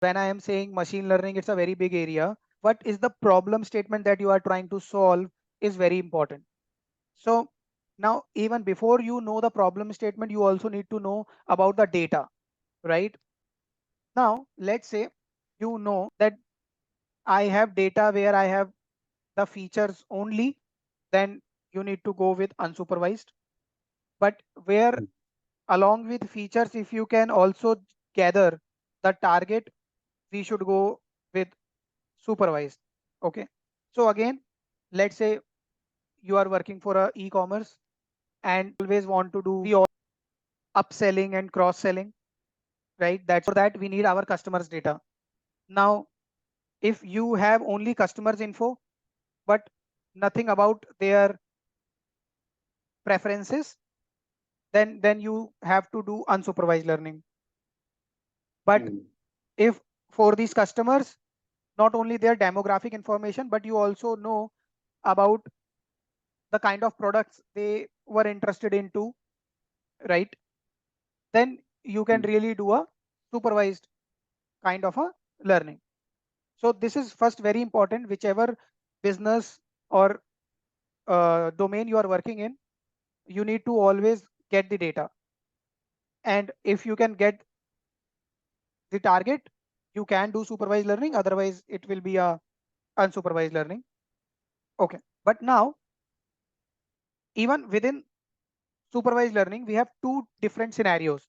when I am saying machine learning, it's a very big area. What is the problem statement that you are trying to solve is very important. So now, even before you know the problem statement, you also need to know about the data, right? Now, let's say you know that I have data where I have the features only, then you need to go with unsupervised. But where along with features, if you can also gather the target, we should go with supervised. Okay. So again, let's say you are working for a e-commerce and always want to do we all upselling and cross selling, right? That's for that we need our customers data. Now, if you have only customers info, but nothing about their preferences, then you have to do unsupervised learning. But if for these customers, not only their demographic information, but you also know about the kind of products they were interested into, right? Then you can really do a supervised kind of a learning. So this is first very important, whichever business or domain you are working in, you need to always get the data. And if you can get the target, you can do supervised learning. Otherwise, it will be a unsupervised learning. Okay. But now, even within supervised learning, we have two different scenarios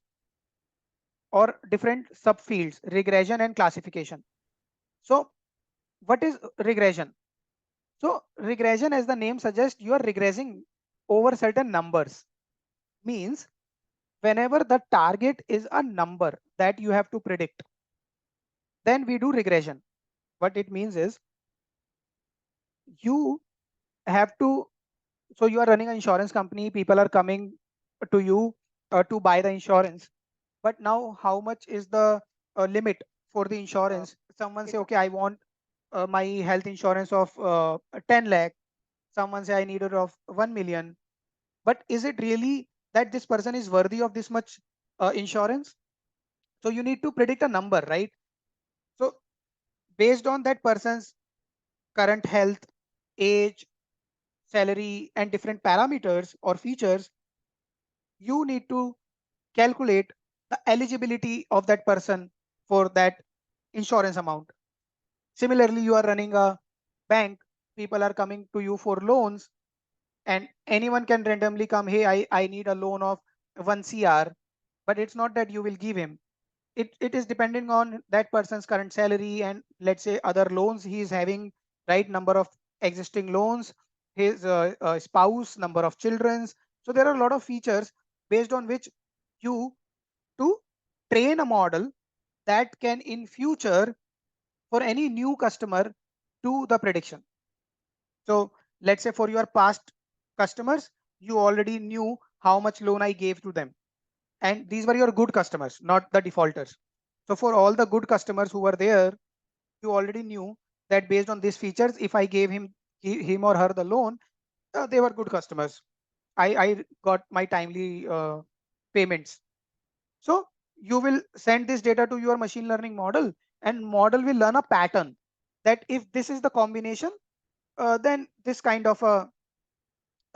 or different subfields, regression and classification. So what is regression? So regression, as the name suggests, you are regressing over certain numbers. Means whenever the target is a number that you have to predict, then we do regression. What it means is you have to, so you are running an insurance company, people are coming to you to buy the insurance. But now how much is the limit for the insurance? Someone say, okay, I want my health insurance of 10 lakh. Someone say I need it of 1 million. But is it really that this person is worthy of this much insurance? So you need to predict a number, right? So based on that person's current health, age, salary, and different parameters or features, you need to calculate the eligibility of that person for that insurance amount. Similarly, you are running a bank, people are coming to you for loans, and anyone can randomly come, hey, I need a loan of 1 CR, but it's not that you will give him. It is depending on that person's current salary and let's say other loans he is having, right? Number of existing loans, his spouse, number of children's. So there are a lot of features based on which you to train a model that can in future for any new customer do the prediction. So let's say for your past customers, you already knew how much loan I gave to them. And these were your good customers, not the defaulters. So for all the good customers who were there, you already knew that based on these features, if I gave him or her the loan, they were good customers. I got my timely payments. So you will send this data to your machine learning model, and model will learn a pattern that if this is the combination, then this kind of a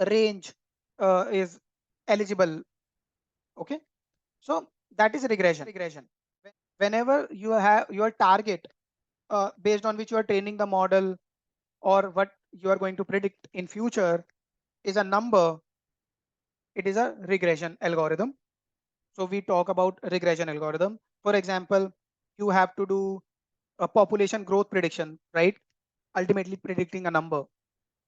range is eligible. Okay. So that is regression. Whenever you have your target based on which you are training the model or what you are going to predict in future is a number, it is a regression algorithm. So we talk about regression algorithm. For example, you have to do a population growth prediction, right? Ultimately predicting a number.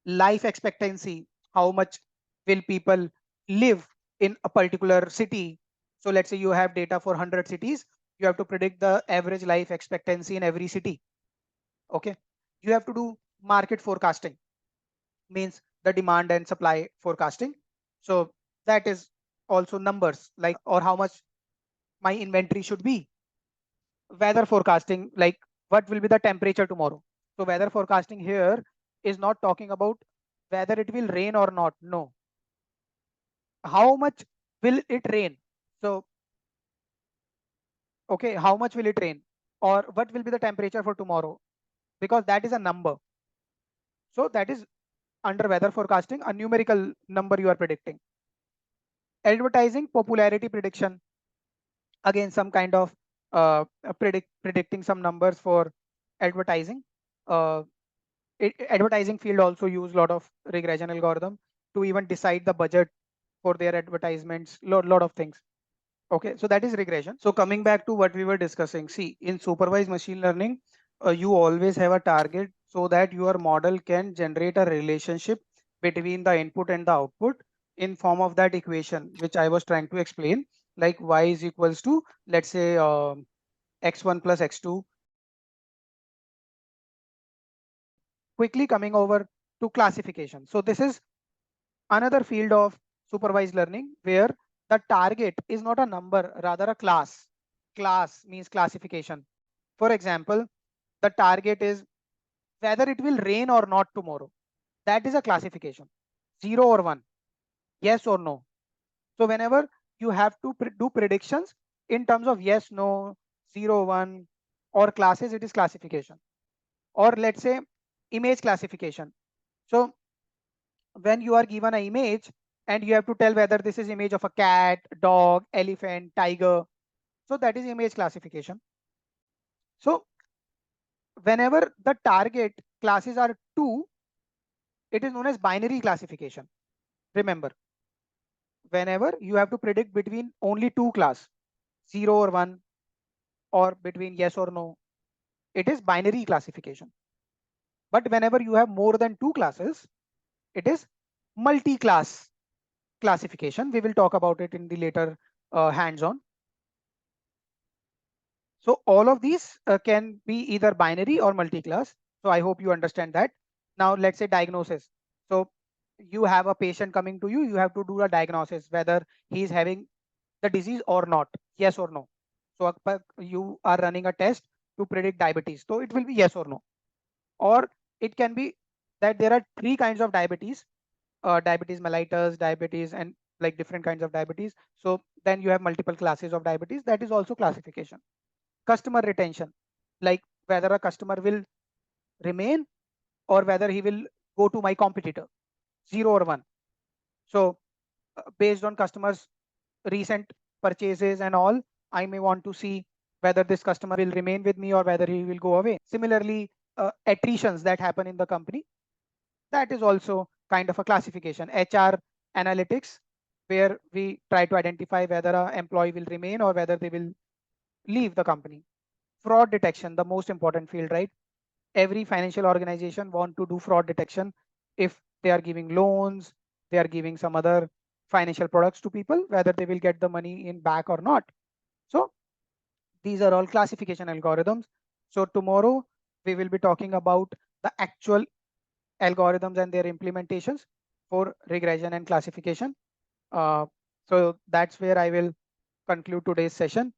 Life expectancy, how much will people live in a particular city? So let's say you have data for 100 cities, you have to predict the average life expectancy in every city. Okay. You have to do market forecasting, means the demand and supply forecasting. So that is also numbers like or how much my inventory should be. Weather forecasting, like what will be the temperature tomorrow. So weather forecasting here is not talking about whether it will rain or not. No, how much will it rain? So okay, how much will it rain? or what will be the temperature for tomorrow, because that is a number. So that is under weather forecasting, a numerical number you are predicting. Advertising popularity prediction, again some kind of predicting some numbers for advertising. uh, Advertising field also use a lot of regression algorithm to even decide the budget for their advertisements, lot of things. Okay, so that is regression. So coming back to what we were discussing, see, in supervised machine learning, you always have a target so that your model can generate a relationship between the input and the output in form of that equation, which I was trying to explain, like y is equals to, let's say, x1 plus x2. Quickly coming over to classification. So this is another field of supervised learning where the target is not a number, rather a class. Class means classification. For example, the target is whether it will rain or not tomorrow. That is a classification. 0 or 1, yes or no. So whenever you have to do predictions in terms of yes, no, 0, 1, or classes, it is classification. Or let's say image classification. So when you are given an image and you have to tell whether this is image of a cat, dog, elephant, tiger, so that is image classification. So whenever the target classes are 2, it is known as binary classification. Remember, whenever you have to predict between only 2 class, 0 or 1, or between yes or no, it is binary classification. But whenever you have more than 2 classes, it is multi-class classification. We will talk about it in the later hands-on. So all of these can be either binary or multi-class. So I hope you understand that. Now let's say diagnosis. So you have a patient coming to you, you have to do a diagnosis whether he is having the disease or not, yes or no. So you are running a test to predict diabetes. So it will be yes or no. Or it can be that there are 3 kinds of diabetes, diabetes mellitus, diabetes, and like different kinds of diabetes. So then you have multiple classes of diabetes. That is also classification. Customer retention, like whether a customer will remain or whether he will go to my competitor, 0 or 1. So based on customers recent purchases and all, I may want to see whether this customer will remain with me or whether he will go away. Similarly, attritions that happen in the company, that is also kind of a classification. HR analytics, where we try to identify whether an employee will remain or whether they will leave the company. Fraud detection, the most important field, right? Every financial organization want to do fraud detection. If they are giving loans, they are giving some other financial products to people, whether they will get the money in back or not. So these are all classification algorithms. So tomorrow we will be talking about the actual algorithms and their implementations for regression and classification. So that's where I will conclude today's session.